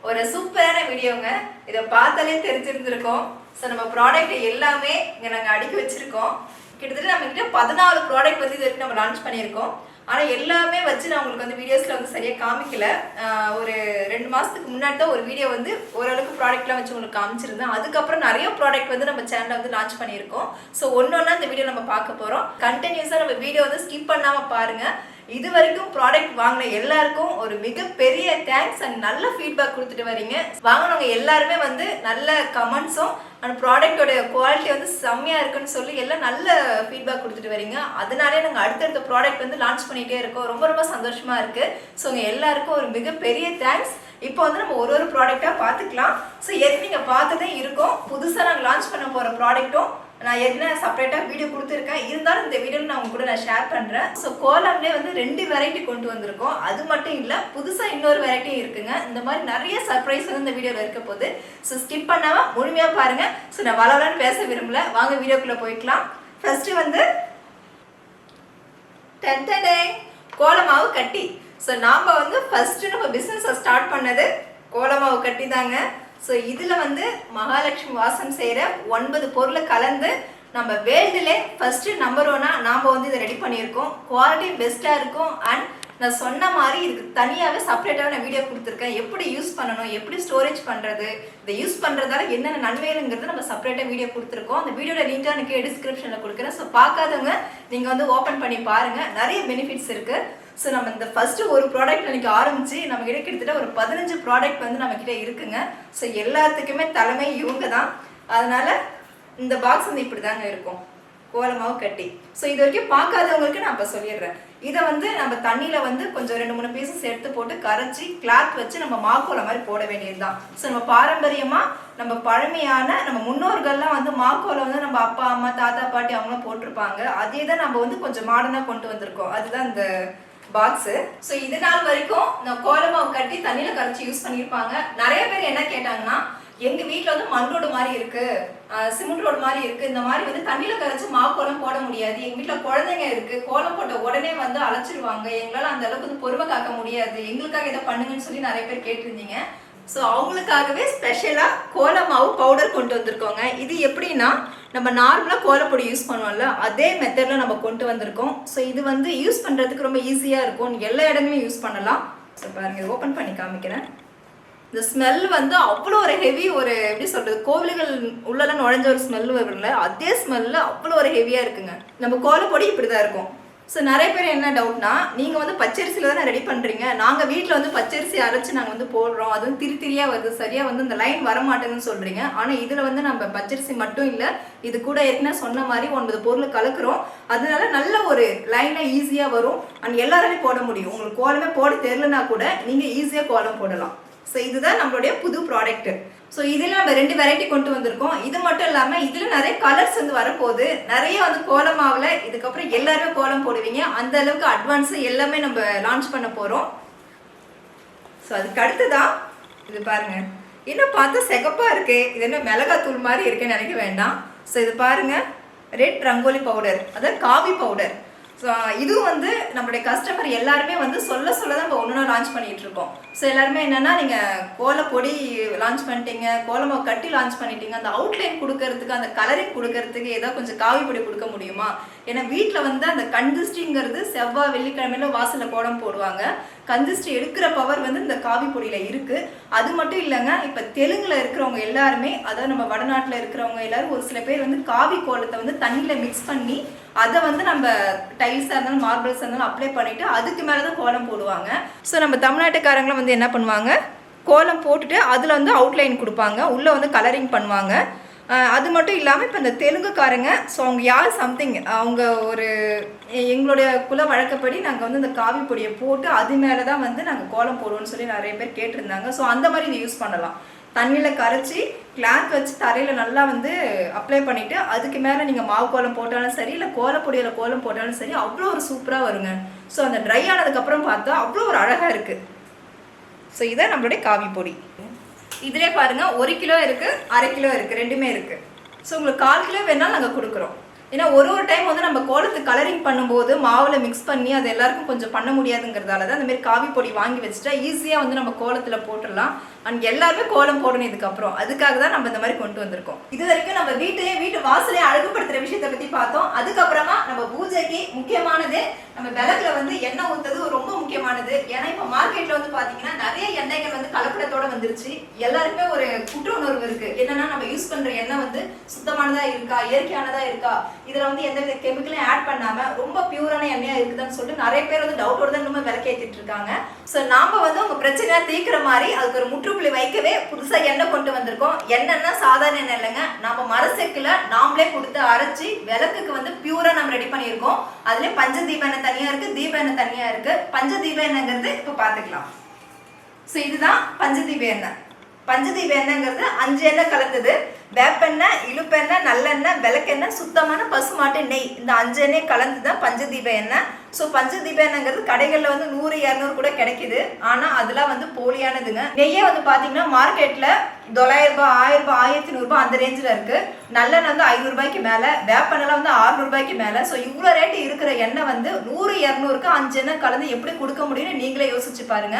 ஒரு சூப்பரான வீடியோங்க. இதை பார்த்தாலே தெரிஞ்சிருந்திருக்கோம். ஸோ நம்ம ப்ராடக்ட் எல்லாமே இங்கே நாங்கள் அடுக்கி வச்சிருக்கோம். கிட்டத்தட்ட நம்ம கிட்ட 14 ப்ராடக்ட் வந்து இது வரைக்கும் நம்ம லான்ச் பண்ணியிருக்கோம். ஆனால் எல்லாமே வச்சு நான் உங்களுக்கு வந்து வீடியோஸில் வந்து சரியாக காமிக்கல. ஒரு 2 மாதத்துக்கு முன்னாடி தான் ஒரு வீடியோ வந்து ஓரளவுக்கு ப்ராடக்ட்லாம் வச்சு உங்களுக்கு காமிச்சிருந்தேன். அதுக்கப்புறம் நிறைய ப்ராடக்ட் வந்து நம்ம சேனலில் வந்து லான்ச் பண்ணியிருக்கோம். ஸோ ஒன்றா இந்த வீடியோ நம்ம பார்க்க போகிறோம். கண்டினியூஸாக நம்ம வீடியோ வந்து ஸ்கிப் பண்ணாமல் பாருங்கள். இது வரைக்கும் ப்ராடக்ட் வாங்கின எல்லாருக்கும் ஒரு மிகப்பெரிய தேங்க்ஸ் அண்ட் நல்ல ஃபீட்பேக் கொடுத்துட்டு வரீங்க. வாங்கினவங்க எல்லாருமே வந்து நல்ல கமெண்ட்ஸும் அண்ட் ப்ராடக்டோட குவாலிட்டி வந்து செம்மையாக இருக்குன்னு சொல்லி எல்லாம் நல்ல ஃபீட்பேக் கொடுத்துட்டு வரீங்க. அதனாலே நாங்கள் அடுத்தடுத்த ப்ராடக்ட் வந்து லான்ச் பண்ணிகிட்டே இருக்கோம். ரொம்ப ரொம்ப சந்தோஷமாக இருக்குது. ஸோ உங்கள் எல்லாருக்கும் ஒரு மிகப்பெரிய தேங்க்ஸ். இப்போ வந்து நம்ம ஒரு ப்ராடக்டாக பார்த்துக்கலாம். ஸோ நீங்கள் பார்த்ததே இருக்கும். புதுசாக நாங்கள் லான்ச் பண்ண போகிற ப்ராடக்ட்டும் நான் ஏற்கனவே செப்பரேட்டாக வீடியோ கொடுத்துருக்கேன். இருந்தாலும் இந்த வீடியோவில் நான் உங்க கூட ஷேர் பண்ணுறேன். ஸோ கோலம்லேயே வந்து 2 வெரைட்டி கொண்டு வந்திருக்கோம். அது மட்டும் இல்லை, புதுசாக இன்னொரு வெரைட்டியும் இருக்குங்க. இந்த மாதிரி நிறைய சர்ப்ரைஸ் வந்து இந்த வீடியோவில் இருக்க போகுது. ஸோ ஸ்கிப் பண்ணாமல் முழுமையாக பாருங்கள். ஸோ நான் வளவலன்னு பேச விரும்பல, வாங்க வீடியோக்குள்ளே போய்க்கலாம். ஃபர்ஸ்ட்டு வந்து கோலமாவு கட்டி. ஸோ நாம் வந்து ஃபர்ஸ்ட்டு நம்ம பிஸ்னஸை ஸ்டார்ட் பண்ணது கோலமாவு கட்டி தாங்க. ஸோ இதில் வந்து மகாலட்சுமி வாசம் செய்கிற 9 பொருளை கலந்து நம்ம வேர்ல்டுலே ஃபஸ்ட்டு நம்பர் 1 நாம் வந்து இதை ரெடி பண்ணியிருக்கோம். குவாலிட்டி பெஸ்ட்டாக இருக்கும். அண்ட் நான் சொன்ன மாதிரி இதுக்கு தனியாகவே செப்பரேட்டாக நான் வீடியோ கொடுத்துருக்கேன். எப்படி யூஸ் பண்ணணும், எப்படி ஸ்டோரேஜ் பண்ணுறது, இதை யூஸ் பண்ணுறதால என்னென்ன நன்மைகளுங்கிறது நம்ம செப்பரேட்டாக வீடியோ கொடுத்துருக்கோம். அந்த வீடியோட லிங்க் எனக்கு டிஸ்கிரிப்ஷனில் கொடுக்குறேன். ஸோ பார்க்காதவங்க நீங்கள் வந்து ஓப்பன் பண்ணி பாருங்கள். நிறைய பெனிஃபிட்ஸ் இருக்குது. ஸோ நம்ம இந்த ஃபஸ்ட்டு ஒரு ப்ராடக்ட் எனக்கு ஆரம்பித்து நம்ம கிட்ட கிட்டத்தட்ட ஒரு 15 ப்ராடக்ட் வந்து நம்மக்கிட்ட இருக்குங்க. ஸோ எல்லாத்துக்குமே தலைமை இவங்க தான். அதனால் இந்த பாக்ஸ் வந்து இப்படி தாங்க இருக்கும், கோலமாவு கட்டி. ஸோ இது வரைக்கும் பார்க்காதவங்களுக்கு நான் இப்போ சொல்லிடுறேன். இதை வந்து நம்ம தண்ணியில் வந்து கொஞ்சம் 2-3 பீசஸ் எடுத்து போட்டு கரைச்சி கிளாத் வச்சு நம்ம மாக்கோலம் மாதிரி போட வேண்டியது தான். ஸோ நம்ம பாரம்பரியமாக நம்ம பழமையான நம்ம முன்னோர்கள்லாம் வந்து மாக்கோலம் வந்து நம்ம அப்பா அம்மா தாத்தா பாட்டி அவங்களாம் போட்டிருப்பாங்க. அதே தான் நம்ம வந்து கொஞ்சம் மாடர்னாக கொண்டு வந்திருக்கோம். அதுதான் இந்த பாக்ஸு. ஸோ இது நாள் வரைக்கும் நான் கோலமாவு கட்டி தண்ணியில் கரைச்சி யூஸ் பண்ணியிருப்பாங்க. நிறைய பேர் என்ன கேட்டாங்கன்னா, எங்கள் வீட்டில் வந்து மண் ரோடு மாதிரி இருக்குது, சிமெண்ட் ரோடு மாதிரி இருக்குது, இந்த மாதிரி வந்து தண்ணியில் கரைச்சி மாக்கோலம் போட முடியாது, எங்கள் வீட்டில் குழந்தைங்க இருக்குது, கோலம் போட்ட உடனே வந்து அழைச்சிருவாங்க, எங்களால் அந்த அளவுக்கு வந்து பொறுமை காக்க முடியாது, எங்களுக்காக இதை பண்ணுங்கன்னு சொல்லி நிறைய பேர் கேட்டிருந்தீங்க. ஸோ அவங்களுக்காகவே ஸ்பெஷலாக கோலமாவு பவுடர் கொண்டு வந்திருக்கோங்க. இது எப்படின்னா, நம்ம நார்மலாக கோலப்பொடி யூஸ் பண்ணுவோம்ல, அதே மெத்தடில் நம்ம கொண்டு வந்திருக்கோம். ஸோ இது வந்து யூஸ் பண்ணுறதுக்கு ரொம்ப ஈஸியாக இருக்கும். எல்லா இடங்களையும் யூஸ் பண்ணலாம். ஸோ பாருங்கள், ஓப்பன் பண்ணி காமிக்கிறேன். இந்த ஸ்மெல் வந்து அவ்வளோ ஒரு ஹெவி, ஒரு எப்படி சொல்கிறது, கோவில்கள் உள்ளெல்லாம் நுழைஞ்ச ஒரு ஸ்மெல் வரும்ல, அதே ஸ்மெல்ல அவ்வளோ ஒரு ஹெவியாக இருக்குங்க. நம்ம கோலப்பொடி இப்படி தான் இருக்கும். ஸோ நிறைய பேர் என்ன டவுட்னா, நீங்கள் வந்து பச்சரிசியில் தானே ரெடி பண்ணுறீங்க, நாங்கள் வீட்டில் வந்து பச்சரிசி அரைச்சி நாங்கள் வந்து போடுறோம், அது வந்து திரியாக வருது, சரியாக வந்து இந்த லைன் வரமாட்டேங்குன்னு சொல்கிறீங்க. ஆனால் இதில் வந்து நம்ம பச்சரிசி மட்டும் இல்லை, இது கூட ஏற்கனவே சொன்ன மாதிரி 9 பொருள் கலக்குறோம். அதனால நல்ல ஒரு லைனாக ஈஸியாக வரும். அண்ட் எல்லாராலையும் போட முடியும். உங்களுக்கு கோலமே போட தெரியலனா கூட நீங்கள் ஈஸியாக கோலம் போடலாம். ஸோ இதுதான் நம்மளுடைய புது ப்ராடக்ட்டு. ஸோ இதில் நம்ம 2 வெரைட்டி கொண்டு வந்திருக்கோம். இது மட்டும் இல்லாமல் இதில் நிறைய கலர்ஸ் வந்து வரப்போகுது. நிறைய வந்து கோலமாவில் இதுக்கப்புறம் எல்லாருமே கோலம் போடுவீங்க. அந்த அளவுக்கு அட்வான்ஸு எல்லாமே நம்ம லான்ச் பண்ண போகிறோம். ஸோ அதுக்கு அடுத்து தான் இது பாருங்கள், இன்னும் பார்த்தா சிகப்பாக இருக்குது, இது என்ன மிளகாத்தூள் மாதிரி இருக்குன்னு நினைக்க வேண்டாம். ஸோ இது பாருங்கள், ரெட் ரங்கோலி பவுடர், அதாவது காவி பவுடர். ஸோ இதுவும் வந்து நம்மளுடைய கஸ்டமர் எல்லாருமே வந்து சொல்ல தான் இப்போ ஒன்று லான்ச் பண்ணிகிட்டு இருக்கோம். ஸோ எல்லாருமே என்னென்னா, நீங்கள் கோலப்பொடி லான்ச் பண்ணிட்டீங்க, கோலமாவு கட்டி லான்ச் பண்ணிட்டீங்க, அந்த அவுட்லைன் கொடுக்கறதுக்கு, அந்த கலரிங் கொடுக்கறதுக்கு ஏதோ கொஞ்சம் காவி பொடி கொடுக்க முடியுமா? ஏன்னா வீட்டில் வந்து அந்த கந்திஷ்டிங்கிறது செவ்வாய் வெள்ளிக்கிழமையில வாசலில் கோலம் போடுவாங்க. கந்திஷ்டி எடுக்கிற பவர் வந்து இந்த காவி பொடியில் இருக்குது. அது மட்டும் இல்லைங்க, இப்போ தெலுங்கில் இருக்கிறவங்க எல்லாருமே, அதாவது நம்ம வடநாட்டில் இருக்கிறவங்க எல்லாரும் ஒரு சில பேர் வந்து காவி கோலத்தை வந்து தண்ணியில் மிக்ஸ் பண்ணி அதை வந்து நம்ம டைல்ஸாக இருந்தாலும் மார்பிள்ஸாக இருந்தாலும் அப்ளை பண்ணிவிட்டு அதுக்கு மேலே தான் கோலம் போடுவாங்க. ஸோ நம்ம தமிழ்நாட்டுக்காரங்களும் வந்து என்ன பண்ணுவாங்க, கோலம் போட்டுட்டு அதில் வந்து அவுட்லைன் கொடுப்பாங்க, உள்ளே வந்து கலரிங் பண்ணுவாங்க. அது மட்டும் இல்லாமல் இப்போ இந்த தெலுங்குக்காரங்க, ஸோ அவங்க யார் சம்திங் அவங்க ஒரு எங்களுடைய குல வழக்கப்படி நாங்கள் வந்து இந்த காவி பொடியை போட்டு அது மேலே தான் வந்து நாங்கள் கோலம் போடுவோம்னு சொல்லி நிறைய பேர் கேட்டிருந்தாங்க. ஸோ அந்த மாதிரி இதை யூஸ் பண்ணலாம். தண்ணியில் கரைச்சி கிளாத் வச்சு தரையில் நல்லா வந்து அப்ளை பண்ணிவிட்டு அதுக்கு மேலே நீங்கள் மாவு கோலம் போட்டாலும் சரி, இல்லை கோலப்பொடியில் கோலம் போட்டாலும் சரி, அவ்வளோ ஒரு சூப்பராக வருங்க. ஸோ அந்த ட்ரை ஆனதுக்கப்புறம் பார்த்தா அவ்வளோ ஒரு அழகாக இருக்குது. ஸோ இதான் நம்மளுடைய காவி பொடி. இதிலே பாருங்கள், 1 கிலோ இருக்குது, 1/2 கிலோ இருக்குது, ரெண்டுமே இருக்குது. ஸோ உங்களுக்கு 1/4 கிலோ வேணாலும் நாங்கள் கொடுக்குறோம். ஏன்னா ஒரு டைம் வந்து நம்ம கோலத்துக்கு கலரிங் பண்ணும்போது மாவில் மிக்ஸ் பண்ணி அது எல்லாருக்கும் கொஞ்சம் பண்ண முடியாதுங்கிறதால தான் இந்த மாதிரி காவி பொடி வாங்கி வச்சுட்டா ஈஸியாக வந்து நம்ம கோலத்தில் போட்டுடலாம். அண்ட் எல்லாருமே கோலம் போடணும் இதுக்கப்புறம். அதுக்காக தான் நம்ம இந்த மாதிரி கொண்டு வந்திருக்கோம். இது வரைக்கும் நம்ம வீட்டு வாசலே அழகுபடுத்துற விஷயத்தை பத்தி பார்த்தோம். அதுக்கப்புறமா நம்ம பூஜைக்கு முக்கியமானது நம்ம விளக்குல வந்து எண்ணெய் ஊத்துறது ரொம்ப முக்கியமானது. ஏன்னா இப்ப மார்க்கெட்ல வந்து பாத்தீங்கன்னா நிறைய எண்ணெய்கள் வந்து கலப்படத்தோட வந்துருச்சு. எல்லாருமே ஒரு குற்ற உணர்வு இருக்கு. என்னன்னா நம்ம யூஸ் பண்ற எண்ணெய் வந்து சுத்தமானதா இருக்கா, இயற்கையானதா இருக்கா, இதுல வந்து எந்த வித கெமிக்கலையும் ஆட் பண்ணாம ரொம்ப பியூரான எண்ணெயா இருக்குதான்னு சொல்லிட்டு நிறைய பேர் வந்து டவுட்டோட தான் நம்ம விளக்கேத்திட்டு இருக்காங்க. சோ நாம வந்து உங்க பிரச்சனையா தீர்க்கிற மாதிரி அதுக்கு ஒரு முற்றுப்புள்ளி வைக்கவே புதுசா எண்ணெய் கொண்டு வந்திருக்கோம். எண்ணெய்னா சாதாரண எண்ணெய் இல்லைங்க, நம்ம மரசெக்குல நாமளே கொடுத்து அரைச்சி விளக்குக்கு வந்து பியூரா நம்ம ரெடி பண்ணியிருக்கோம். அதுல பஞ்சதீப எண்ணெய் தனியா இருக்கு, தீப எண்ணெய் தனியா இருக்கு. பஞ்சதீப எண்ணெய்ங்கிறது இப்ப பாத்துக்கலாம். சோ இதுதான் பஞ்சதீப எண்ணெய். பஞ்சதீப எண்ணெய்ங்கிறது 5 எண்ணெய் கலந்தது. வேப்பெண்ணெய், இழுப்பெண்ணெய், நல்லெண்ணெய், விளக்கெண்ணெய், சுத்தமான பசுமாட்டு நெய், இந்த 5 எண்ணெய் கலந்துதான் பஞ்சதீப எண்ணெய். ஸோ பஞ்சதீப எண்ணெய்ங்கிறது கடைகளில் வந்து 100-200 கூட கிடைக்குது. ஆனால் அதெல்லாம் வந்து போலியானதுங்க. நெய்யே வந்து பார்த்தீங்கன்னா மார்க்கெட்டில் 900 ரூபாய், 1000 ரூபாய், 1100 ரூபாய் அந்த ரேஞ்சில் இருக்கு. நல்லெண்ணெய் வந்து 500 ரூபாய்க்கு மேலே, வேப்பெண்ணெய் வந்து 600 ரூபாய்க்கு மேலே. ஸோ இவ்வளோ ரேட்டு இருக்கிற எண்ணெய் வந்து 100-200க்கு 5 எண்ணெய் கலந்து எப்படி கொடுக்க முடியும்னு நீங்களே யோசிச்சு பாருங்க.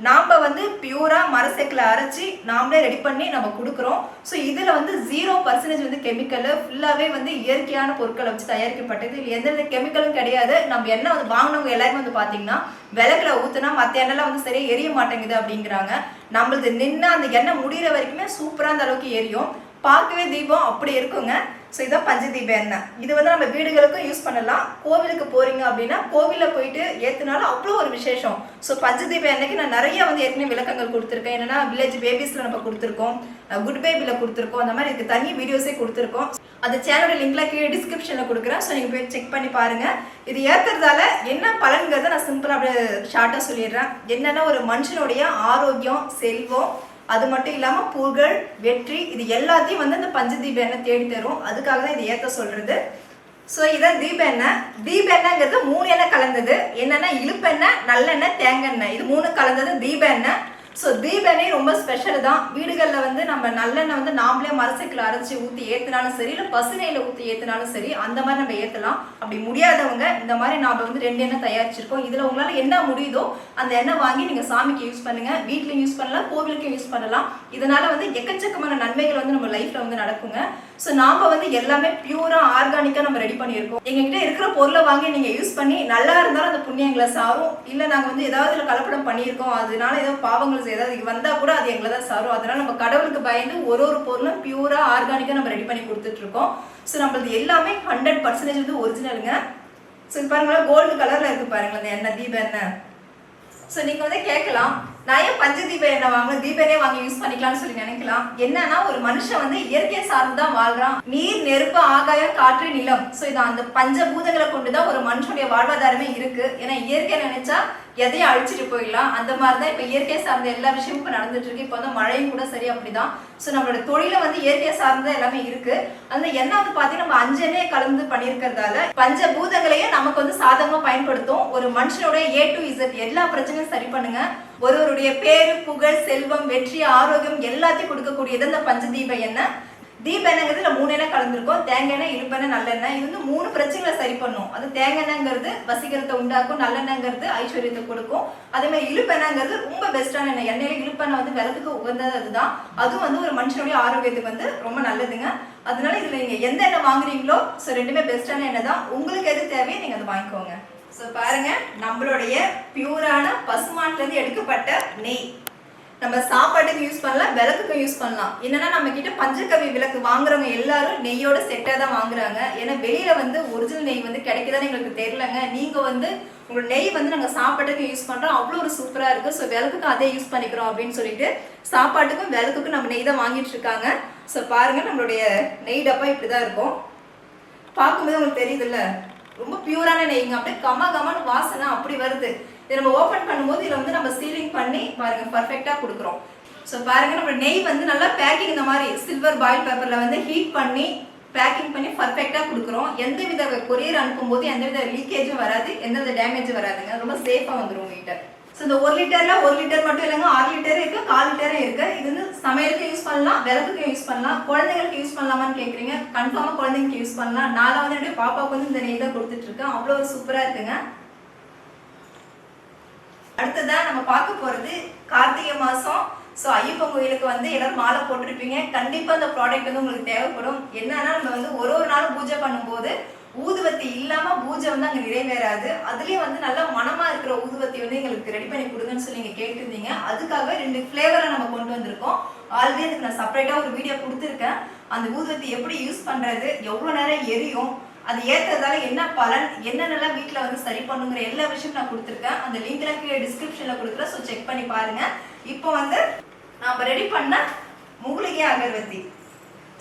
நாம வந்து பியூரா மரசெக்கில் அரைச்சி நாமளே ரெடி பண்ணி நம்ம கொடுக்குறோம். ஸோ இதில் வந்து 0% வந்து கெமிக்கல், ஃபுல்லாகவே வந்து இயற்கையான பொருட்களை வச்சு தயாரிக்கப்பட்டது. இது எந்தவித கெமிக்கலும் கிடையாது. நம்ம எண்ணெய் வந்து வாங்கினவங்க எல்லாருமே வந்து பார்த்தீங்கன்னா விளக்குல ஊற்றுனா மற்ற எண்ணெய்லாம் வந்து சரியாக எரிய மாட்டேங்குது அப்படிங்கிறாங்க. நம்மளது நின்று அந்த எண்ணெய் முடிகிற வரைக்குமே சூப்பராக அந்த அளவுக்கு எரியும். பார்க்கவே தீபம் அப்படி இருக்குங்க. ஸோ இதான் பஞ்சதீப எண்ணெய். இது வந்து நம்ம வீடுகளுக்கும் யூஸ் பண்ணலாம். கோவிலுக்கு போறீங்க அப்படின்னா கோவிலில் போயிட்டு ஏற்றுனாலும் அவ்வளோ ஒரு விசேஷம். ஸோ பஞ்சதீப எண்ணெய்க்கு நான் நிறைய வந்து ஏற்கனவே விளக்கங்கள் கொடுத்துருக்கேன். என்னன்னா வில்லேஜ் பேபிஸில் நம்ம கொடுத்துருக்கோம், குட் பேபியில் கொடுத்துருக்கோம், அந்த மாதிரி இதுக்கு தனி வீடியோஸே கொடுத்துருக்கோம். அந்த சேனலோட லிங்க்ல கீழே டிஸ்கிரிப்ஷனில் கொடுக்குறேன். ஸோ நீங்கள் போய் செக் பண்ணி பாருங்க. இது ஏற்றுறதால என்ன பலன்கிறத நான் சிம்பிளாக அப்படியே ஷார்ட்டாக சொல்லிடுறேன். என்னன்னா ஒரு மனுஷனுடைய ஆரோக்கியம், செல்வம், அது மட்டும் இல்லாமல் புகழ், வெற்றி, இது எல்லாத்தையும் வந்து இந்த பஞ்சதீப எண்ணெய் தேடி தரும். அதுக்காக தான் இது ஏற்ற சொல்றது. ஸோ இதான் தீப எண்ணெய். தீப எண்ணெய்ங்கிறது 3 எண்ணெய் கலந்தது. என்னன்னா இழுப்பெண்ணெய், நல்லெண்ணெய், தேங்காய், இது 3 கலந்தது தீப எண்ணெய். ஸோ தீப எண்ணெய் ரொம்ப ஸ்பெஷல் தான். வீடுகளில் வந்து நம்ம நல்லெண்ணெய் வந்து நாமளே மரசெக்கில் அரைச்சி ஊற்றி ஏற்றினாலும் சரி, இல்லை பசுநெய்யில் ஊற்றி ஏற்றினாலும் சரி, அந்த மாதிரி நம்ம ஏற்றலாம். அப்படி முடியாதவங்க இந்த மாதிரி நாம் வந்து 2 எண்ணெய் தயாரிச்சிருக்கோம். இதில் உங்களால் என்ன முடியுதோ அந்த எண்ணெய் வாங்கி நீங்கள் சாமிக்கு யூஸ் பண்ணுங்க, வீட்லையும் யூஸ் பண்ணலாம், கோவிலுக்கும் யூஸ் பண்ணலாம். இதனால வந்து எக்கச்சக்கமான நன்மைகள் வந்து நம்ம லைஃப்ல வந்து நடக்குங்க. ஸோ நாம வந்து எல்லாமே பியூரா ஆர்கானிக்காக நம்ம ரெடி பண்ணியிருக்கோம். எங்ககிட்ட இருக்கிற பொருளை வாங்கி நீங்கள் யூஸ் பண்ணி நல்லா இருந்தாலும் அந்த புண்ணியங்களை சாரும். இல்லை நாங்கள் வந்து ஏதாவது கலப்படம் பண்ணியிருக்கோம், அதனால ஏதோ பாவங்கள் ஏதாவது வந்தால் கூட அது எங்களை தான் சாரும். அதனால நம்ம கடவுளுக்கு பயந்து ஒரு பொருளும் பியூரா ஆர்கானிக்காக நம்ம ரெடி பண்ணி கொடுத்துட்டு இருக்கோம். ஸோ நம்மளது எல்லாமே 100% வந்து ஒரிஜினலுங்க. ஸோ பாருங்களா, கோல்டு கலர்ல இருக்கு பாருங்களா அந்த எண்ணெய், தீப எண்ணெய். ஸோ நீங்க வந்து கேட்கலாம், நான் ஏன் பஞ்சதீப எண்ணெய் வாங்கணும், தீப எண்ணெய் வாங்கி யூஸ் பண்ணிக்கலாம்னு சொல்லி நினைக்கலாம். என்னன்னா ஒரு மனுஷன் வந்து இயற்கையை சார்ந்துதான் வாழ்றான். நீர், நெருப்பு, ஆகாயம், காற்று, நிலம். ஸோ இது அந்த பஞ்சபூதங்களை கொண்டுதான் ஒரு மனுஷனுடைய வாழ்வாதாரமே இருக்கு. ஏன்னா இயற்கை நினைச்சா எதையும் அழிச்சிட்டு போயிடலாம். அந்த மாதிரிதான் இப்ப இயற்கை சார்ந்த எல்லா விஷயமும் இப்ப நடந்துட்டு இருக்கு. இப்ப வந்து மழையும் கூட சரி அப்படிதான். ஸோ நம்மளோட தொழில வந்து இயற்கையை சார்ந்த எல்லாமே இருக்கு. அந்த எண்ணெய் வந்து பாத்தீங்கன்னா நம்ம 5 எண்ணெயை கலந்து பண்ணியிருக்கிறதால பஞ்சபூதங்களையும் நமக்கு வந்து சாதகமா பயன்படுத்தும். ஒரு மனுஷனோட A to Z எல்லா பிரச்சனையும் சரி பண்ணுங்க. ஒருவருடைய பேரு, புகழ், செல்வம், வெற்றி, ஆரோக்கியம் எல்லாத்தையும் கொடுக்கக்கூடியது இந்த பஞ்சதீப எண்ணெய். தீப எண்ணெய்ங்கிறது 3 எண்ணெய் கலந்துருக்கும். தேங்காய் எண்ணெய், இழுப்பெண்ணெய், நல்லெண்ணெய். இது வந்து 3 பிரச்சனைகளை சரி பண்ணும். அது தேங்காய் எண்ணெய்ங்கிறது வசீகரத்தை உண்டாக்கும், நல்லெண்ணெய்ங்கிறது ஐஸ்வர்யத்தை கொடுக்கும். அதே மாதிரி இழுப்பெண்ணெய்ங்கிறது ரொம்ப பெஸ்டான எண்ணெய். எண்ணெயில இழுப்பெண்ணெய் வந்து விளக்குக்கு உகந்தது. அதுதான் அதுவும் வந்து ஒரு மனுஷனுடைய ஆரோக்கியத்துக்கு வந்து ரொம்ப நல்லதுங்க. அதனால இதுல நீங்க எந்த எண்ணெய் வாங்குறீங்களோ ஸோ 2மே பெஸ்டான எண்ணெய் தான். உங்களுக்கு எது தேவையோ நீங்க அதை வாங்கிக்கோங்க. ஸோ பாருங்க, நம்மளுடைய பியூரான பசுமாட்டுல இருந்து எடுக்கப்பட்ட நெய் நம்ம சாப்பாட்டுக்கு யூஸ் பண்ணலாம், விளக்குக்கும் யூஸ் பண்ணலாம். என்னன்னா நம்ம கிட்ட பஞ்சகவி விளக்கு வாங்குறவங்க எல்லாரும் நெய்யோட செட்டா தான் வாங்குறாங்க. ஏன்னா வெளியில வந்து ஒரிஜினல் நெய் வந்து கிடைக்குதான்னு எங்களுக்கு தெரியலங்க. நீங்க வந்து உங்களோட நெய் வந்து நாங்கள் சாப்பாட்டுக்கும் யூஸ் பண்றோம், அவ்வளோ ஒரு சூப்பரா இருக்கு. ஸோ விளக்குக்கும் அதே யூஸ் பண்ணிக்கிறோம் அப்படின்னு சொல்லிட்டு சாப்பாட்டுக்கும் விளக்குக்கும் நம்ம நெய் தான் வாங்கிட்டு இருக்காங்க. ஸோ பாருங்க, நம்மளுடைய நெய் டப்பா இப்படிதான் இருக்கும். பார்க்கும்போது உங்களுக்கு தெரியுதுல்ல, ரொம்ப பியூரான நெய்ங்க. அப்படியே கமன்னு வாசனை அப்படி வருது. இதை நம்ம ஓப்பன் பண்ணும்போது இதில் வந்து நம்ம சீலிங் பண்ணி பாருங்க பர்ஃபெக்டாக கொடுக்குறோம். ஸோ பாருங்க, நம்ம நெய் வந்து நல்லா பேக்கிங் இந்த மாதிரி சில்வர் பாயில் பேப்பரில் வந்து ஹீட் பண்ணி பேக்கிங் பண்ணி பர்ஃபெக்டாக கொடுக்குறோம். எந்தவித கொரியர் அனுப்பும்போது எந்தவித லீக்கேஜும் வராது, எந்தவித டேமேஜும் வராதுங்க. ரொம்ப சேஃபாக வந்துடும் உங்ககிட்ட. ஸோ இந்த 1 லிட்டர்ல 1 லிட்டர் மட்டும் இல்லைங்க, 6 லிட்டர் இருக்கு, 4 லிட்டரும் இருக்கு. இது வந்து சமையலுக்கு யூஸ் பண்ணலாம், விளக்குக்கு யூஸ் பண்ணலாம். குழந்தைங்களுக்கு யூஸ் பண்ணலாமான்னு கேட்குறீங்க, கன்ஃபார்மா குழந்தைங்களுக்கு யூஸ் பண்ணலாம். நான் வந்து என்னுடைய பாப்பாவுக்கு வந்து இந்த நெய் தான் கொடுத்துட்டு இருக்கேன். அவ்வளோ ஒரு சூப்பராக இருக்குங்க. அடுத்ததான் நம்ம பார்க்க போறது கார்த்திகை மாசம் ஸோ ஐயப்பன் கோயிலுக்கு வந்து எல்லாரும் மாலை போட்டிருப்பீங்க. கண்டிப்பாக அந்த ப்ராடக்ட் வந்து உங்களுக்கு தேவைப்படும். என்னன்னா நம்ம வந்து ஒரு நாளும் பூஜை பண்ணும்போது ஊதுவத்தி இல்லாமல் பூஜை வந்து அங்கே நிறைவேறாது. அதுலேயும் வந்து நல்லா மனமாக இருக்கிற ஊதுவத்தி வந்து எங்களுக்கு ரெடி பண்ணி கொடுங்கன்னு சொல்லி நீங்கள் கேட்டிருந்தீங்க. அதுக்காக 2 ஃப்ளேவரை நம்ம கொண்டு வந்திருக்கோம். ஆல்ரெடி அதுக்கு நான் செப்பரேட்டாக ஒரு வீடியோ கொடுத்துருக்கேன். அந்த ஊதுவத்தி எப்படி யூஸ் பண்ணுறது, எவ்வளோ நேரம் எரியும், அது ஏற்றதால என்ன பலன், என்னென்னலாம் வீட்டில் வந்து சரி பண்ணுங்கிற எல்லா விஷயமும் நான் கொடுத்துருக்கேன். அந்த லிங்க்லாம் கீழே டிஸ்கிரிப்ஷனில் கொடுக்குறேன். ஸோ செக் பண்ணி பாருங்கள். இப்போ வந்து நாம் ரெடி பண்ண மூலிகை அகர்வத்தி.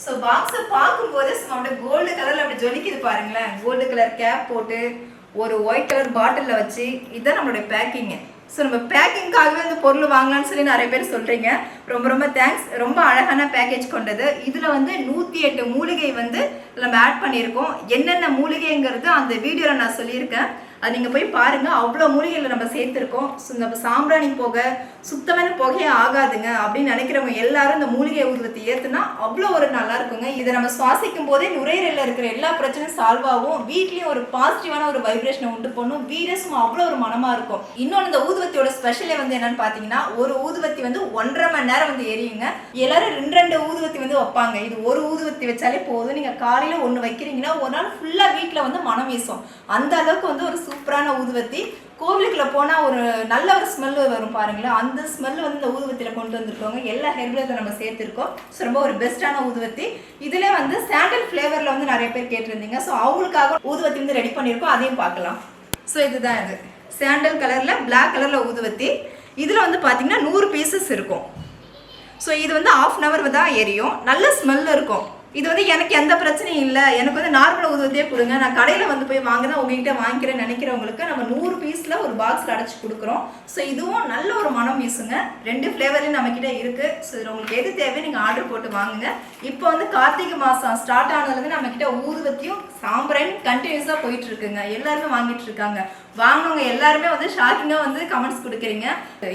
ஸோ பாக்ஸை பார்க்கும்போது அப்படியே கோல்டு கலரில் அப்படி ஜொலிக்குது பாருங்களேன். கோல்டு கலர் கேப் போட்டு ஒரு ஒயிட் கலர் பாட்டிலில் வச்சு இதுதான் நம்மளுடைய பேக்கிங்கு. ஸோ நம்ம பேக்கிங்காகவே அந்த பொருள் வாங்கலாம்னு சொல்லி நிறைய பேர் சொல்கிறீங்க. ரொம்ப ரொம்ப தேங்க்ஸ். ரொம்ப அழகான பேக்கேஜ் கொண்டது. இதில் வந்து 108 மூலிகை வந்து நம்ம ஆட் பண்ணியிருக்கோம். என்னென்ன மூலிகைங்கிறது அந்த வீடியோவில் நான் சொல்லியிருக்கேன். அது நீங்கள் போய் பாருங்கள். அவ்வளோ மூலிகையில் நம்ம சேர்த்துருக்கோம். ஸோ நம்ம சாம்பிராணி புகை சுத்தமான புகையே ஆகாதுங்க அப்படின்னு நினைக்கிறவங்க எல்லாரும் இந்த மூலிகை ஊதுவத்தி ஏற்றுனா அவ்வளோ ஒரு நல்லா இருக்குங்க. இதை நம்ம சுவாசிக்கும் போதே நுரையீரலில் இருக்கிற எல்லா பிரச்சனையும் சால்வ் ஆகும். வீட்லேயும் ஒரு பாசிட்டிவான ஒரு வைப்ரேஷனை உண்டு பண்ணும். வீடே சும்மா அவ்வளோ ஒரு மனமாக இருக்கும். இன்னொன்று இந்த ஊதுவத்தியோட ஸ்பெஷலே வந்து என்னன்னு பார்த்தீங்கன்னா, ஒரு ஊதுவத்தி வந்து 1.5 மணி நேரம் வந்து எரியுங்க. எல்லாரும் 2 ஊதுவத்தி வந்து வைப்பாங்க. இது ஒரு ஊதுவத்தி வச்சாலே போதும். நீங்கள் காலையில் 1 வைக்கிறீங்கன்னா ஒரு நாள் ஃபுல்லாக வீட்டில் வந்து மனம் வீசும். அந்த அளவுக்கு வந்து ஒரு சூப்பரான ஊதுவத்தி. கோவிலுக்குள்ள போனால் ஒரு நல்ல ஒரு ஸ்மெல்லு வரும் பாருங்களேன். அந்த ஸ்மெல்லு வந்து இந்த ஊதுவத்தியில் கொண்டு வந்திருக்கோங்க. எல்லா ஹெர்பல் நம்ம சேர்த்துருக்கோம். ஸோ ரொம்ப ஒரு பெஸ்ட்டான ஊதுவத்தி. இதில் வந்து சாண்டல் ஃப்ளேவரில் வந்து நிறைய பேர் கேட்டிருந்தீங்க. ஸோ அவங்களுக்காக ஊதுவத்தி வந்து ரெடி பண்ணியிருக்கோம். அதையும் பார்க்கலாம். ஸோ இதுதான் இது சாண்டல் கலரில் பிளாக் கலரில் ஊதுவத்தி. இதில் வந்து பார்த்தீங்கன்னா 100 பீசஸ் இருக்கும். ஸோ இது வந்து 1/2 hour தான் எரியும். நல்ல ஸ்மெல் இருக்கும். இது வந்து எனக்கு எந்த பிரச்சனையும் இல்லை, எனக்கு வந்து நார்மல் ஊதுவத்தியே கொடுங்க, நான் கடையில் வந்து போய் வாங்கினா உங்ககிட்ட வாங்கிக்கிறேன்னு நினைக்கிறவங்களுக்கு நம்ம 100 பீஸில் ஒரு பாக்ஸில் அடைச்சி கொடுக்குறோம். ஸோ இதுவும் நல்ல ஒரு மனம் வீசுங்க. 2 ஃப்ளேவர்லையும் நம்மக்கிட்ட இருக்குது. ஸோ உங்களுக்கு எது தேவை நீங்கள் ஆர்டர் போட்டு வாங்குங்க. இப்போ வந்து கார்த்திகை மாதம் ஸ்டார்ட் ஆனதுலேருந்து நம்மக்கிட்ட ஊதுவத்தியும் சாம்பிராணி கண்டினியூஸாக போயிட்டு இருக்குங்க. எல்லாருமே வாங்கிட்டு இருக்காங்க. வாங்கினவங்க எல்லாருமே வந்து ஷாக்கிங்காக வந்து கமெண்ட்ஸ் கொடுக்குறீங்க.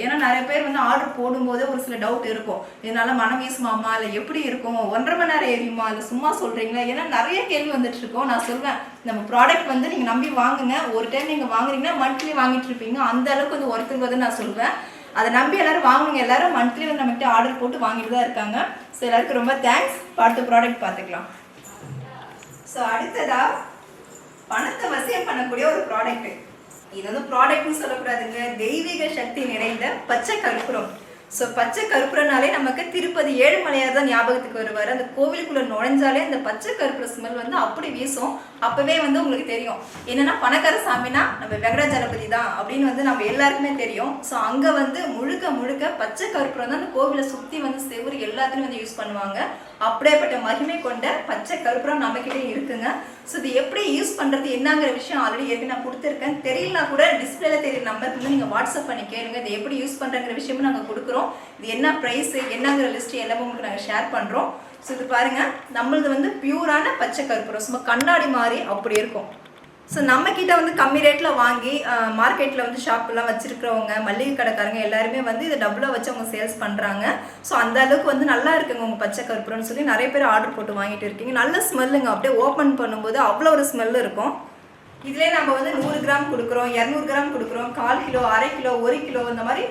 ஏன்னா நிறைய பேர் வந்து ஆர்டர் போடும்போது ஒரு சில டவுட் இருக்கும். இதனால மனம் வீசுமாமா, இல்லை எப்படி இருக்கும், 1.5 மணி நேரம் எரியுமா, இல்லை சும்மா சொல்கிறீங்களா, ஏன்னா நிறைய கேள்வி வந்துட்டு இருக்கோம். நான் சொல்வேன், நம்ம ப்ராடக்ட் வந்து நீங்கள் நம்பி வாங்குங்க. ஒரு டைம் நீங்கள் வாங்குறீங்கன்னா மந்த்லி வாங்கிட்டு இருப்பீங்க. அந்த அளவுக்கு வந்து ஒர்த்துங்கிறது நான் சொல்வேன். அதை நம்பி எல்லாரும் வாங்குங்க. எல்லாரும் மந்த்லி வந்து நம்மகிட்ட ஆர்டர் போட்டு வாங்கிட்டு தான் இருக்காங்க. ஸோ எல்லாருக்கும் ரொம்ப தேங்க்ஸ். பார்த்து ப்ராடக்ட் பார்த்துக்கலாம். ஸோ அடுத்ததா பணத்தை வசியம் பண்ணக்கூடிய ஒரு ப்ராடக்ட். இது வந்து ப்ராடக்ட்னு சொல்லக்கூடாதுங்க, தெய்வீக சக்தி நிறைந்த பச்சை கற்பூரம். ஸோ பச்சை கற்பூரனாலே நமக்கு திருப்பதி ஏழுமலையார் தான் ஞாபகத்துக்கு வருவார். அந்த கோவிலுக்குள்ளே நுழைஞ்சாலே அந்த பச்சை கற்பூர ஸ்மெல் வந்து அப்படி வீசும். அப்போவே வந்து உங்களுக்கு தெரியும் என்னென்னா பணக்கார சாமினா நம்ம வெங்கடாஜலபதி தான் அப்படின்னு வந்து நம்ம எல்லாருக்குமே தெரியும். ஸோ அங்கே வந்து முழுக்க பச்சை கற்பூரம் தான் அந்த கோவிலை சுற்றி வந்து செவுறு எல்லாத்தையும் வந்து யூஸ் பண்ணுவாங்க. அப்படியேப்பட்ட மகிமை கொண்ட பச்சை கற்பூரம் நம்மக்கிட்டே இருக்குங்க. ஸோ இது எப்படி யூஸ் பண்ணுறது என்னங்கிற விஷயம் ஆல்ரெடி ஏற்கனவே நான் கொடுத்துருக்கேன். தெரியலனா கூட டிஸ்பிளேல தெரியற நம்பருக்கு வந்து நீங்கள் வாட்ஸ்அப் பண்ணி கேளுங்க. இது எப்படி யூஸ் பண்ணுறங்கிற விஷயமும் நாங்கள் கொடுக்குறோம். இது என்ன ப்ரைஸ் என்னங்கிற லிஸ்ட் எல்லாமே உங்களுக்கு நாங்கள் ஷேர் பண்ணுறோம். ஸோ இது பாருங்கள், நம்மளது வந்து பியூரான பச்சை கற்பூரம். சும்மா கண்ணாடி மாதிரி அப்படி இருக்கும். ஸோ நம்மக்கிட்ட வந்து கம்மி ரேட்டில் வாங்கி மார்க்கெட்டில் வந்து ஷாப்லாம் வச்சுருக்கிறவங்க, மளிகை கடைக்காரங்க எல்லாருமே வந்து இதை டபுளாக வச்சு அவங்க சேல்ஸ் பண்ணுறாங்க. ஸோ அந்த அளவுக்கு வந்து நல்லா இருக்குங்க உங்கள் பச்சை கற்பூரம்னு சொல்லி நிறைய பேர் ஆர்டர் போட்டு வாங்கிட்டு இருக்கீங்க. நல்ல ஸ்மெல்லுங்க. அப்படியே ஓப்பன் பண்ணும்போது அவ்வளோ ஒரு ஸ்மெல் இருக்கும். இதிலே நம்ம வந்து 100 கிராம் கொடுக்குறோம், 200 கிராம் கொடுக்குறோம், 1/4 கிலோ, 1/2 கிலோ, 1 கிலோ, இந்த மாதிரி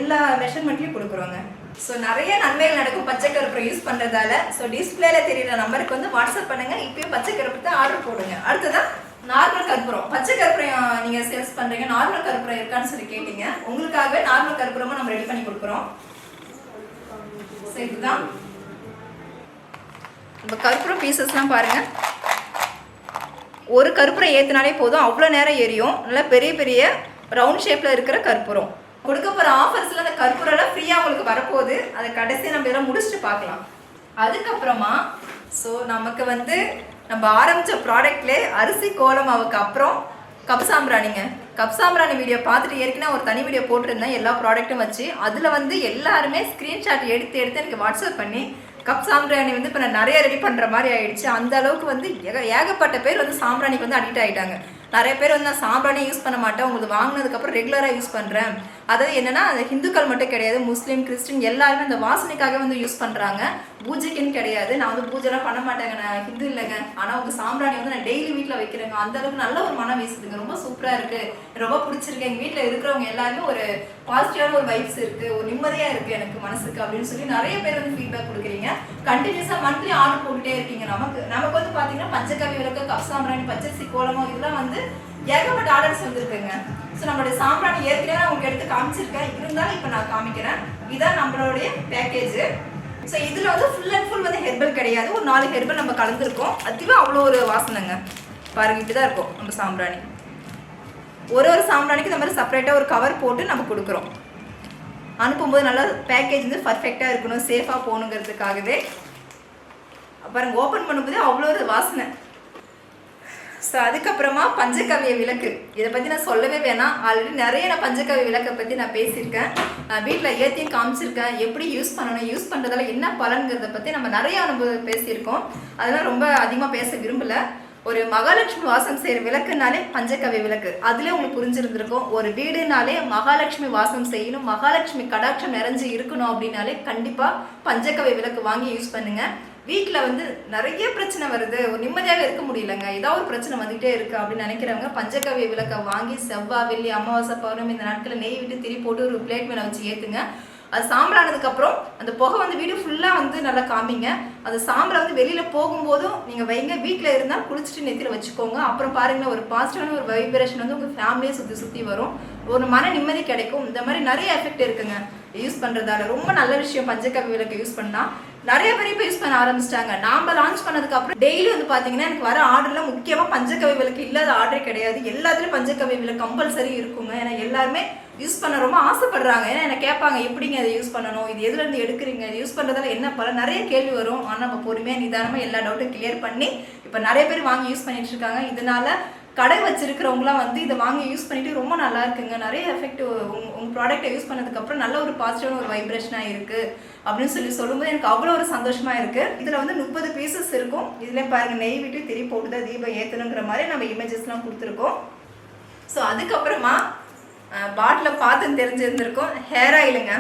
எல்லா மெஷர்மெண்ட்லையும் கொடுக்குறோங்க. ஸோ நிறைய நன்மைகள் நடக்கும் பச்சை கற்பூரம் யூஸ் பண்ணுறதால. ஸோ டிஸ்பிளேல தெரியுற நம்பருக்கு வந்து வாட்ஸ்அப் பண்ணுங்கள். இப்போயும் பச்சை கற்பூரத்தை ஆர்டர் போடுங்க. அடுத்ததான் நார்மல் கற்பூரம். பச்சை கற்பூரம் நீங்கள் சேல்ஸ் பண்ணுறீங்க, நார்மல் கற்பூரம் இருக்கான்னு சொல்லி கேட்டீங்க. உங்களுக்காகவே நார்மல் கற்பூரமும் நம்ம ரெடி பண்ணி கொடுக்குறோம். ஸோ இதுதான் நம்ம கற்பூரம் பீசஸ்லாம் பாருங்கள். ஒரு கற்பூரம் ஏற்றினாலே போதும், அவ்வளோ நேரம் எரியும். நல்லா பெரிய பெரிய ரவுண்ட் ஷேப்பில் இருக்கிற கற்பூரம். கொடுக்க போகிற ஆஃபர்ஸில் அந்த கற்பூரெல்லாம் ஃப்ரீயாக உங்களுக்கு வரப்போகுது. அதை கடைசியாக நம்ம எல்லாம் முடிச்சுட்டு பார்க்கலாம். அதுக்கப்புறமா ஸோ நமக்கு வந்து நம்ம ஆரம்பித்த ப்ராடக்ட்லே அரிசி கோலமாவுக்கு அப்புறம் கப் சாம்பிராணிங்க. கப் சாம்பிராணி வீடியோ பார்த்துட்டு ஏற்கனவே ஒரு தனி வீடியோ போட்டிருந்தேன் எல்லா ப்ராடக்ட்டும் வச்சு. அதில் வந்து எல்லாருமே ஸ்க்ரீன்ஷாட் எடுத்து எனக்கு வாட்ஸ்அப் பண்ணி கப் சாம்பிராணி வந்து இப்போ நான் நிறைய ரெடி பண்ணுற மாதிரி ஆயிடுச்சு. அந்த அளவுக்கு வந்து ஏகப்பட்ட பேர் வந்து சாம்பிராணிக்கு வந்து அடிக்ட் ஆகிட்டாங்க. நிறைய பேர் வந்து நான் சாம்பிராணி யூஸ் பண்ண மாட்டேன், உங்களுக்கு வாங்கினதுக்கப்புறம் ரெகுலராக யூஸ் பண்ணுறேன். அதாவது என்னன்னா அது ஹிந்துக்கள் மட்டும் கிடையாது, முஸ்லீம் கிறிஸ்டின் எல்லாருமே இந்த வாசனைக்காக வந்து யூஸ் பண்ணுறாங்க, பூஜைக்குன்னு கிடையாது. நான் வந்து பூஜைலாம் பண்ண மாட்டேங்க, நான் ஹிந்து இல்லைங்க. ஆனால் உங்கள் சாம்பிராணி வந்து நான் டெய்லி வீட்டில் வைக்கிறேங்க, அந்த அளவுக்கு நல்ல ஒரு மனம் வீசுதுங்க, ரொம்ப சூப்பராக இருக்குது, ரொம்ப பிடிச்சிருக்கு. எங்கள் வீட்டில் இருக்கிறவங்க எல்லாருமே ஒரு பாசிட்டிவான ஒரு வைப்ஸ் இருக்குது, ஒரு நிம்மதியாக இருக்குது எனக்கு மனசுக்கு அப்படின்னு சொல்லி நிறைய பேர் வந்து ஃபீட்பேக் கொடுக்குறீங்க. கண்டினியூஸாக மந்த்லி ஆர்டர் போட்டுட்டே இருக்கீங்க. நமக்கு வந்து பார்த்தீங்கன்னா பஞ்சகாவி விளக்கு, கப் சாம்பிராணி, பச்சரிசி கோலமோ இதெல்லாம் வந்து ஏகப்பட்ட ஆர்டர்ஸ் வந்துருக்குங்க. ஸோ நம்மளுடைய சாம்பிராணி ஏற்கனவே நான் உங்களுக்கு எடுத்து காமிச்சிருக்கேன், இருந்தாலும் இப்போ நான் காமிக்கிறேன். இதுதான் நம்மளுடைய பேக்கேஜ். ஸோ இதில் வந்து ஃபுல் அண்ட் ஃபுல் வந்து ஹெர்பல் கிடையாது, ஒரு 4 ஹெர்பல் நம்ம கலந்துருக்கோம். அதுவே அவ்வளோ ஒரு வாசனைங்க பாருங்க, இப்படி தான் இருக்கும் நம்ம சாம்பிராணி. ஒரு சாம்பிராணிக்கு இந்த மாதிரி செப்பரேட்டாக ஒரு கவர் போட்டு நம்ம கொடுக்குறோம். அனுப்பும்போது நல்லா பேக்கேஜ் வந்து பர்ஃபெக்டாக இருக்கணும், சேஃபாக போகணுங்கிறதுக்காகவே. பாருங்க, ஓப்பன் பண்ணும்போது அவ்வளோ ஒரு வாசனை. ஸோ அதுக்கப்புறமா பஞ்சகவ்ய விளக்கு, இதை பற்றி நான் சொல்லவே வேணாம். ஆல்ரெடி நிறைய நான் பஞ்சகவ்ய விளக்கை பற்றி நான் பேசியிருக்கேன், வீட்டில் ஏற்றியும் காமிச்சிருக்கேன், எப்படி யூஸ் பண்ணணும், யூஸ் பண்ணுறதால என்ன பலன்கிறத பற்றி நம்ம நிறைய அனுபவம் பேசியிருக்கோம். அதெல்லாம் ரொம்ப அதிகமாக பேச விரும்பலை. ஒரு மகாலட்சுமி வாசம் செய்கிற விளக்குனாலே பஞ்சகவ்ய விளக்கு, அதுலேயே உங்களுக்கு புரிஞ்சிருந்திருக்கும். ஒரு வீடுனாலே மகாலட்சுமி வாசம் செய்யணும், மகாலட்சுமி கடாட்சம் நிறைஞ்சு இருக்கணும் அப்படின்னாலே கண்டிப்பாக பஞ்சகவ்ய விளக்கு வாங்கி யூஸ் பண்ணுங்கள். வீட்டில் வந்து நிறைய பிரச்சனை வருது, ஒரு நிம்மதியாக இருக்க முடியலங்க, ஏதாவது ஒரு பிரச்சனை வந்துகிட்டே இருக்குது அப்படின்னு நினைக்கிறவங்க பஞ்சகவ்ய விளக்கை வாங்கி செவ்வாய், வெள்ளி, அமாவாசை, பௌர்ணமி இந்த நாட்களில் நெய் விட்டு திரி போட்டு ஒரு பிளேட் மேலே வச்சு ஏற்றுங்க. அது சாம்பலானதுக்கப்புறம் அந்த புகை வந்து வீடு ஃபுல்லாக வந்து நல்லா காமிங்க. அந்த சாம்பலை வந்து வெளியில் போகும்போதும் நீங்கள் வைங்க, வீட்டில் இருந்தால் குளிச்சுட்டு நெத்தியில் வச்சுக்கோங்க. அப்புறம் பாருங்களேன், ஒரு பாசிட்டிவான ஒரு வைப்ரேஷன் வந்து உங்கள் ஃபேமிலியே சுற்றி வரும், ஒரு மன நிம்மதி கிடைக்கும். இந்த மாதிரி நிறைய எஃபெக்ட் இருக்குங்க யூஸ் பண்ணுறதால. ரொம்ப நல்ல விஷயம் பஞ்சகவ்ய விளக்கு யூஸ் பண்ணால். நிறைய பேர் இப்போ யூஸ் பண்ண ஆரம்பிச்சிட்டாங்க. நாம் லான்ச் பண்ணதுக்கப்புறம் டெய்லி வந்து பார்த்தீங்கன்னா எனக்கு வர ஆர்டரில் முக்கியமாக பஞ்சகவ்ய விளக்கு இல்லாத ஆர்டரே கிடையாது. எல்லாத்துலேயும் பஞ்சகவ்ய விளக்கு கம்பல்சரி இருக்குங்க. ஏன்னா எல்லாருமே யூஸ் பண்ண ரொம்ப ஆசைப்படுறாங்க. ஏன்னா என்ன கேட்பாங்க, எப்படிங்க அதை யூஸ் பண்ணணும், இது எதுலேருந்து எடுக்கிறீங்க, இது யூஸ் பண்ணுறதால என்ன பல நிறைய கேள்வி வரும். ஆனால் நம்ம பொறுமையாக நிதானமாக எல்லா டவுட்டும் கிளியர் பண்ணி இப்போ நிறைய பேர் வாங்கி யூஸ் பண்ணிட்டு இருக்காங்க. இதனால கடை வச்சிருக்கிறவங்களாம் வந்து இதை வாங்கி யூஸ் பண்ணிட்டு ரொம்ப நல்லா இருக்குங்க, நிறைய எஃபெக்ட் உங்கள் ப்ராடக்ட்டை யூஸ் பண்ணதுக்கப்புறம் நல்ல ஒரு பாசிட்டிவான ஒரு வைப்ரேஷனாக இருக்குது அப்படின்னு சொல்லும்போது எனக்கு அவ்வளோ ஒரு சந்தோஷமாக இருக்குது. இதில் வந்து 30 பீசஸ் இருக்கும். இதில் பாருங்கள், நெய் விட்டு திரி போட்டு தான் தீபம் ஏற்றணுங்கிற மாதிரி நம்ம இமேஜஸ்லாம் கொடுத்துருக்கோம். ஸோ அதுக்கப்புறமா பாட்டில் பார்த்து தெரிஞ்சிருந்திருக்கோம் ஹேர் ஆயிலுங்க.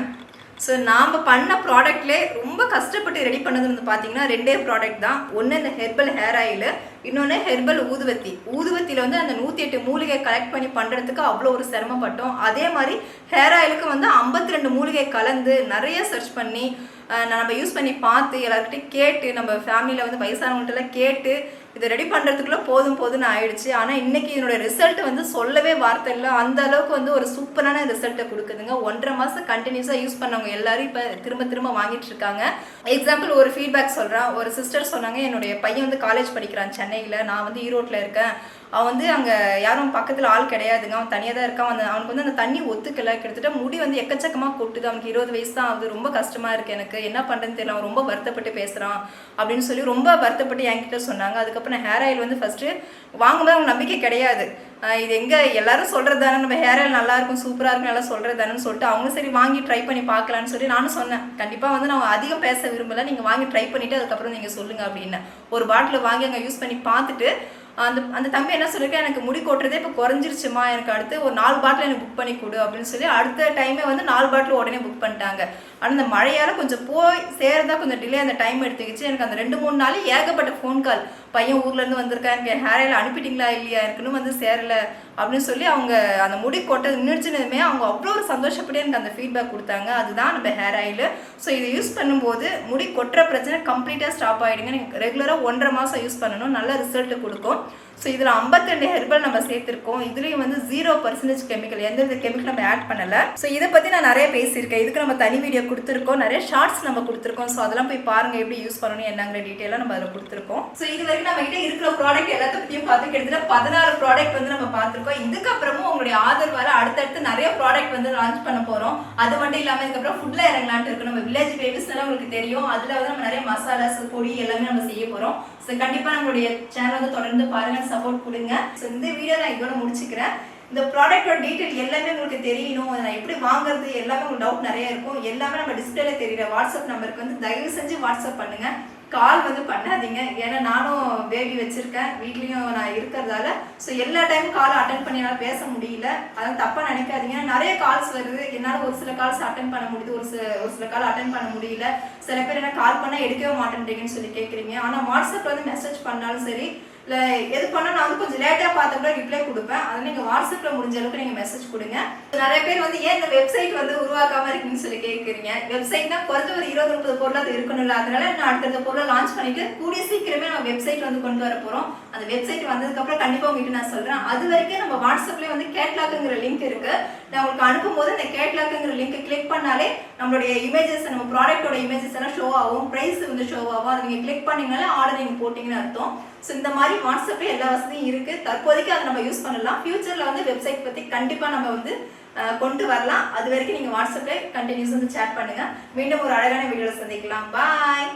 ஸோ நாம் பண்ண ப்ராடக்ட்லேயே ரொம்ப கஷ்டப்பட்டு ரெடி பண்ணது வந்து பார்த்தீங்கன்னா 2 ப்ராடக்ட் தான். ஒன்று இந்த ஹெர்பல் ஹேர் ஆயில், இன்னொன்று ஹெர்பல் ஊதுவத்தி. ஊதுவத்தியில் வந்து அந்த 108 மூலிகை கலெக்ட் பண்ணி பண்ணுறதுக்கு அவ்வளோ ஒரு சிரமப்பட்டோம். அதே மாதிரி ஹேர் ஆயிலுக்கு வந்து 52 மூலிகை கலந்து நிறைய சர்ச் பண்ணி நம்ம யூஸ் பண்ணி பார்த்து எல்லாருக்கிட்டையும் கேட்டு நம்ம ஃபேமிலியில் வந்து வயசானவங்கள்ட்டெல்லாம் கேட்டு இதை ரெடி பண்ணுறதுக்குள்ளே போதும்னு ஆயிடுச்சு. ஆனால் இன்றைக்கி இதனோட ரிசல்ட் வந்து சொல்லவே வார்த்தை இல்லை, அந்த அளவுக்கு வந்து ஒரு சூப்பரான ரிசல்ட்டை கொடுக்குதுங்க. 1.5 மாதம் கண்டினியூஸாக யூஸ் பண்ணவங்க எல்லாரும் இப்போ திரும்ப வாங்கிட்டு இருக்காங்க. எக்ஸாம்பிள் ஒரு ஃபீட்பேக் சொல்கிறேன். ஒரு சிஸ்டர் சொன்னாங்க, என்னுடைய பையன் வந்து காலேஜ் படிக்கிறான் சென்னையில், நான் வந்து ஈரோட்டில் இருக்கேன், அவன் வந்து அங்கே யாரும் பக்கத்தில் ஆள் கிடையாதுங்க, அவன் தனியாக தான் இருக்கான், அவனுக்கு வந்து அந்த தண்ணி ஒத்துக்கலை, கிட்டத்தட்ட முடி வந்து எக்கச்சக்கமாக கொட்டுது, அவனுக்கு 20 வயசு தான் ஆகுது, ரொம்ப கஷ்டமாக இருக்குது, எனக்கு என்ன பண்ணுறதுன்னு தெரியல, அவன் ரொம்ப வருத்தப்பட்டு பேசுகிறான் அப்படின்னு சொல்லி ரொம்ப வருத்தப்பட்டு என்கிட்ட சொன்னாங்க. அதுக்கப்புறம் நான் ஹேர் ஆயில் வந்து ஃபஸ்ட்டு வாங்கும்போது அவங்க நம்பிக்கை கிடையாது, இது எங்கே எல்லாரும் சொல்கிறது தானே, நம்ம ஹேர் ஆயில் நல்லாயிருக்கும் சூப்பராக இருக்கும் எல்லாம் சொல்கிறது தானேன்னு சொல்லிட்டு அவங்க சரி வாங்கி ட்ரை பண்ணி பார்க்கலான்னு சொல்லி நானும் சொன்னேன். கண்டிப்பாக வந்து நான் அதிகம் பேச விரும்பலை, நீங்கள் வாங்கி ட்ரை பண்ணிவிட்டு அதுக்கப்புறம் நீங்கள் சொல்லுங்கள் அப்படின்னு. ஒரு பாட்டில் வாங்கி அங்கே யூஸ் பண்ணி பார்த்துட்டு அந்த தம்பி என்ன சொல்லியிருக்கேன், எனக்கு முடி கொட்டுறதே இப்போ குறைஞ்சிருச்சுமா, எனக்கு அடுத்து ஒரு 4 பாட்டில் எனக்கு புக் பண்ணி கொடு அப்படின்னு சொல்லி அடுத்த டைமே வந்து 4 பாட்டில் உடனே புக் பண்ணிட்டாங்க. ஆனால் அந்த மழையால் கொஞ்சம் போய் சேரதான் கொஞ்சம் டிலே, அந்த டைம் எடுத்துக்கிச்சு. எனக்கு அந்த 2-3 நாள் ஏகப்பட்ட ஃபோன் கால், பையன் ஊர்லேருந்து வந்திருக்கேன், எனக்கு ஹேர் ஆயில் அனுப்பிட்டீங்களா இல்லையா, எனக்குன்னு வந்து சேரலை அப்படின்னு சொல்லி அவங்க அந்த முடி கொட்டை நின்றுச்சுனதுமே அவங்க அவ்வளோ ஒரு சந்தோஷப்பட்டு எனக்கு அந்த ஃபீட்பேக் கொடுத்தாங்க. அதுதான் நம்ம ஹேர் ஆயில். ஸோ இதை யூஸ் பண்ணும்போது முடி கொட்டுற பிரச்சனை கம்ப்ளீட்டாக ஸ்டாப் ஆகிடுங்க. நீங்கள் ரெகுலராக 1.5 மாதம் யூஸ் பண்ணணும், நல்ல ரிசல்ட் கொடுக்கும். ஸோ இதில் 52 ஹெர்பல் நம்ம சேர்த்துருக்கோம். இதுலேயும் வந்து 0% கெமிக்கல், எந்த வித கெமிக்கல் நம்ம ஆட் பண்ணலை. ஸோ இதை பற்றி நான் நிறைய பேசியிருக்கேன், இதுக்கு நம்ம தனி வீடியோ கொடுத்துருக்கோம், நிறைய ஷார்ட்ஸ் நம்ம கொடுத்துருக்கோம். ஸோ அதெல்லாம் போய் பாருங்கள், எப்படி யூஸ் பண்ணணும் என்னங்கிற டீட்டெயிலாக நம்ம அதில் கொடுத்துருக்கோம். ஸோ இது வரைக்கும் நம்ம கிட்ட இருக்கிற ப்ராடக்ட் எல்லாத்த பற்றியும் பார்த்து கிட்டத்தட்ட 14 ப்ராடக்ட் வந்து நம்ம பார்த்துருக்கோம். இதுக்கப்புறமும் உங்களுடைய ஆதரவால் அடுத்தடுத்து நிறைய ப்ராடக்ட் வந்து லான்ச் பண்ண போகிறோம். அது மட்டும் இல்லாமல் இதுக்கப்புறம் ஃபுட்டில் இறங்கலான்ட்டு இருக்கு. நம்ம வில்லேஜ் பேபிஸ்னால உங்களுக்கு தெரியும், அதில் வந்து நம்ம நிறைய மசாலாஸ் பொடி எல்லாமே நம்ம செய்ய போகிறோம். ஸோ கண்டிப்பாக நம்மளுடைய சேனல் வந்து தொடர்ந்து பாருங்கள், சப்போர்ட் கொடுங்க. ஸோ இந்த வீடியோ நான் இதோட முடிச்சுக்கிறேன். இந்த ப்ராடக்டோட டீட்டெயில் எல்லாமே உங்களுக்கு தெரியணும், அதை நான் எப்படி வாங்குறது எல்லாமே உங்களுக்கு டவுட் நிறைய இருக்கும். எல்லாமே நம்ம டிஸ்பிளேல தெரியுற வாட்ஸ்அப் நம்பருக்கு வந்து தயவு செஞ்சு வாட்ஸ்அப் பண்ணுங்கள். கால் வந்து பண்ணாதீங்க. ஏன்னா நானும் பேபி வச்சிருக்கேன், வீட்லயும் நான் இருக்கிறதால ஸோ எல்லா டைமும் கால் அட்டன் பண்ணி என்னால் பேச முடியல. அதெல்லாம் தப்பாக நினைக்காதீங்க. நிறைய கால்ஸ் வருது, என்னால் ஒரு சில கால்ஸ் அட்டன் பண்ண முடியுது, ஒரு சில கால் அட்டன் பண்ண முடியல. சில பேர் என்ன கால் பண்ணால் எடுக்கவே மாட்டேன்றீங்கன்னு சொல்லி கேட்குறீங்க. ஆனால் வாட்ஸ்அப்பில் வந்து மெசேஜ் பண்ணாலும் சரி, இல்லை எது பண்ணால் நான் வந்து கொஞ்சம் லேட்டாக பார்த்த கூட ரிப்ளை கொடுப்பேன். அதனால் நீங்கள் வாட்ஸ்அப்பில் முடிஞ்ச அளவுக்கு நீங்கள் மெசேஜ் கொடுங்க. நிறைய பேர் வந்து ஏன் இந்த வெப்சைட் வந்து உருவாக்காமல் இருக்குன்னு சொல்லி கேட்குறீங்க. வெப்சைட்னா குறைஞ்ச ஒரு 20-30 பொருளாக அது இருக்கணும்ல. அதனால நான் அடுத்த பொருளை லான்ச் பண்ணிட்டு கூடிய சீக்கிரமே நம்ம வெப்சைட் வந்து கொண்டு வர போகிறோம். அந்த வெப்சைட் வந்ததுக்கப்புறம் கண்டிப்பாக உங்ககிட்ட நான் சொல்கிறேன். அது வரைக்கும் நம்ம வாட்ஸ்அப்லேயே வந்து கேட்லாக்குங்கிற லிங்க் இருக்குது. நான் உங்களுக்கு அனுப்பும்போது இந்த கேட்லாக்குங்கிற லிங்க் கிளிக் பண்ணாலே நம்மளுடைய இமேஜஸ், நம்ம ப்ராடக்டோட இமேஜஸ் எல்லாம் ஷோ ஆகும், ப்ரைஸ் வந்து ஷோ ஆகும். அதை நீங்கள் கிளிக் பண்ணிங்கனாலே ஆர்டர் நீங்கள் போட்டிங்கன்னு அர்த்தம். ஸோ இந்த மாதிரி வாட்ஸ்அப்லேயே எல்லா வசதியும் இருக்குது. தற்போதைக்கு அதை நம்ம யூஸ் பண்ணலாம். ஃபியூச்சரில் வந்து வெப்சைட் பற்றி கண்டிப்பாக நம்ம வந்து கொண்டு வரலாம். அது வரைக்கும் நீங்கள் வாட்ஸ்அப்பில் கண்டினியூஸ் வந்து சேட் பண்ணுங்கள். மீண்டும் ஒரு அழகான வீடியோவில் சந்திக்கலாம். பாய்.